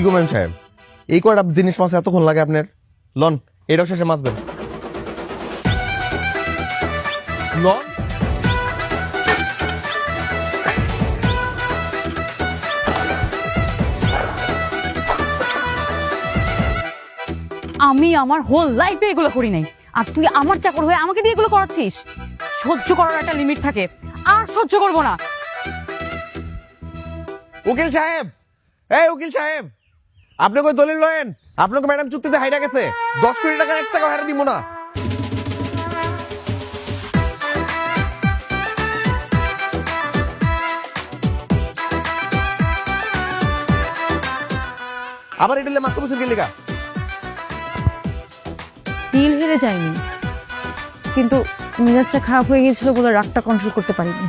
গো ma'am সাহেব, এই কয়টা জিনিস মাছ এতক্ষণ লাগে আপনার? লন, এটাও শেষে মাছবেন। লন, আমি আমার হোল লাইফে এগুলো করি নাই, আর তুই আমার চাকর হয়ে আমাকে দিয়ে এগুলো করাচ্ছিস। সহ্য করার একটা লিমিট থাকে, আর সহ্য করবো না। উকিল সাহেব, এই উকিল সাহেব, আপনি কই দলিল লয়েন? আপনাকে ম্যাডাম চুক্তিতে হাইরা গেছে, 10 কোটি টাকার 1 টাকা হারা দিব না। আবার এটা মাস্ত বসে গেলে গা। ডিল হেরে যায়নি, কিন্তু মেজাজটা খারাপ হয়ে গিয়েছিল বলে রাগটা কন্ট্রোল করতে পারিনি।